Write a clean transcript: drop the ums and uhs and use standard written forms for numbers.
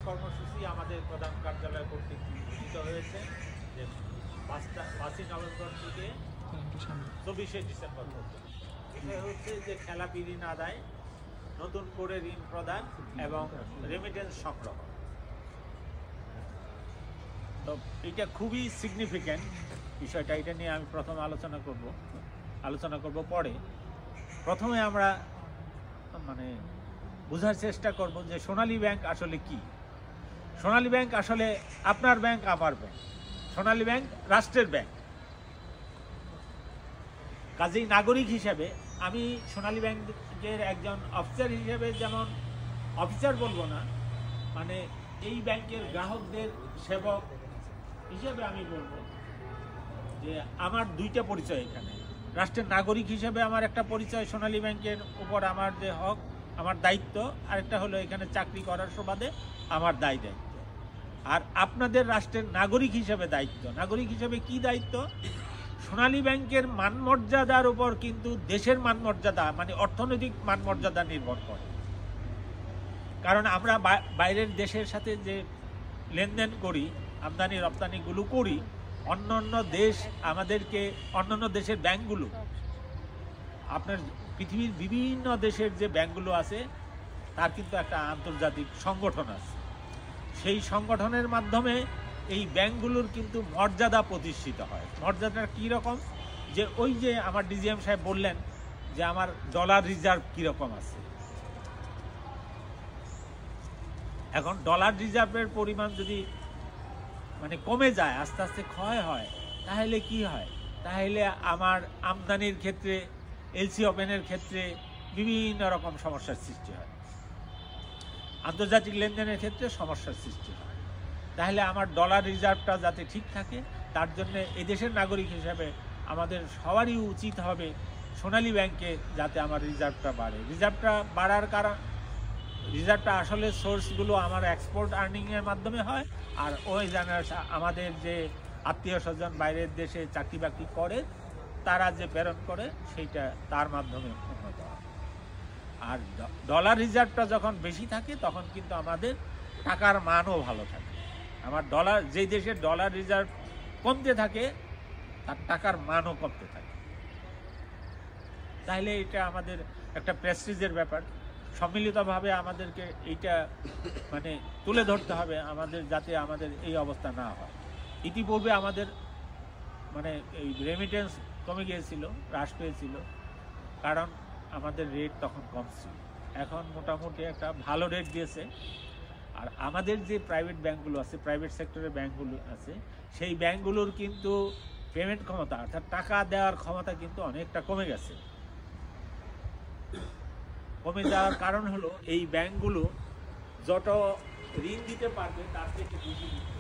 কর্মসূচি আমাদের প্রধান কার্যালয় কর্তৃক ঘোষিত হয়েছে যে 5ই নভেম্বর থেকে 24শে ডিসেম্বর পর্যন্ত। এটা হচ্ছে যে খেলাপি ঋণ আদায়, নতুন করে ঋণ প্রদান এবং রেমিটেন্স সংগ্রহ। তো এটা খুবই সিগনিফিক্যান্ট বিষয়টা, এটা নিয়ে আমি প্রথম আলোচনা করব পরে। প্রথমে আমরা মানে বোঝার চেষ্টা করব যে সোনালী ব্যাংক আসলে কি। সোনালী ব্যাংক আসলে আপনার ব্যাংক, আমার ব্যাংক। সোনালী ব্যাংক রাষ্ট্রের ব্যাংক। কাজেই নাগরিক হিসেবে আমি সোনালী ব্যাংকের একজন অফিসার হিসেবে, যেমন অফিসার বলবো না, মানে এই ব্যাংকের গ্রাহকদের সেবক হিসেবে আমি বলবো যে আমার দুইটা পরিচয় এখানে। রাষ্ট্রের নাগরিক হিসেবে আমার একটা পরিচয়, সোনালী ব্যাংকের উপর আমার যে হক, আমার দায়িত্ব, আরেকটা হলো এখানে চাকরি করার সুবাদে আমার দায়িত্ব। আর আপনাদের রাষ্ট্রের নাগরিক হিসেবে দায়িত্ব, নাগরিক হিসেবে কি দায়িত্ব? সোনালী ব্যাংকের মানমর্যাদার উপর কিন্তু দেশের মানমর্যাদা, মানে অর্থনৈতিক মানমর্যাদা নির্ভর করে। কারণ আমরা বাইরের দেশের সাথে যে লেনদেন করি, আমদানি রপ্তানিগুলো করি, অন্যান্য দেশ আমাদেরকে, অন্যান্য দেশের ব্যাংকগুলো, আপনার পৃথিবীর বিভিন্ন দেশের যে ব্যাংকগুলো আছে তার কিন্তু একটা আন্তর্জাতিক সংগঠন আছে। সেই সংগঠনের মাধ্যমে এই ব্যাংকগুলোর কিন্তু মর্যাদা প্রতিষ্ঠিত হয়। মর্যাদা কী রকম? যে ওই যে আমার ডিজিএম সাহেব বললেন যে আমার ডলার রিজার্ভ কীরকম আছে। এখন ডলার রিজার্ভের পরিমাণ যদি মানে কমে যায়, আস্তে আস্তে ক্ষয় হয়, তাহলে কি হয়? তাহলে আমার আমদানির ক্ষেত্রে, এলসি ওপেনের ক্ষেত্রে বিভিন্ন রকম সমস্যার সৃষ্টি হয়, আন্তর্জাতিক লেনদেনের ক্ষেত্রে সমস্যার সৃষ্টি হয়। তাহলে আমার ডলার রিজার্ভটা যাতে ঠিক থাকে, তার জন্য এদেশের নাগরিক হিসেবে আমাদের সবারই উচিত হবে সোনালী ব্যাংকে যাতে আমার রিজার্ভটা বাড়ে। রিজার্ভটা বাড়ার কারণ, রিজার্ভটা আসলে সোর্সগুলো আমার এক্সপোর্ট আর্নিংয়ের মাধ্যমে হয়, আর ওই আমাদের যে আত্মীয় স্বজন বাইরের দেশে চাকরি বাকরি করে তারা যে প্রেরণ করে সেইটা তার মাধ্যমে উন্নত হয়। আর ডলার রিজার্ভটা যখন বেশি থাকে তখন কিন্তু আমাদের টাকার মানও ভালো থাকে। আমার ডলার, যেই দেশের ডলার রিজার্ভ কমতে থাকে তার টাকার মানও কমতে থাকে। তাহলে এটা আমাদের একটা প্রেস্টিজের ব্যাপার। সম্মিলিতভাবে আমাদেরকে এইটা মানে তুলে ধরতে হবে আমাদের, যাতে আমাদের এই অবস্থা না হয়। ইতিপূর্বে আমাদের মানে এই রেমিটেন্স কমে গিয়েছিল, হ্রাস পেয়েছিল, কারণ আমাদের রেট তখন কম ছিল। এখন মোটামুটি একটা ভালো রেট দিয়েছে। আর আমাদের যে প্রাইভেট ব্যাংকগুলো আছে, প্রাইভেট সেক্টরের ব্যাংকগুলো আছে, সেই ব্যাংকগুলোর কিন্তু পেমেন্ট ক্ষমতা, অর্থাৎ টাকা দেওয়ার ক্ষমতা কিন্তু অনেকটা কমে গেছে। কমে যাওয়ার কারণ হলো এই ব্যাংকগুলো যত ঋণ দিতে পারবে তার থেকে বেশি দিতে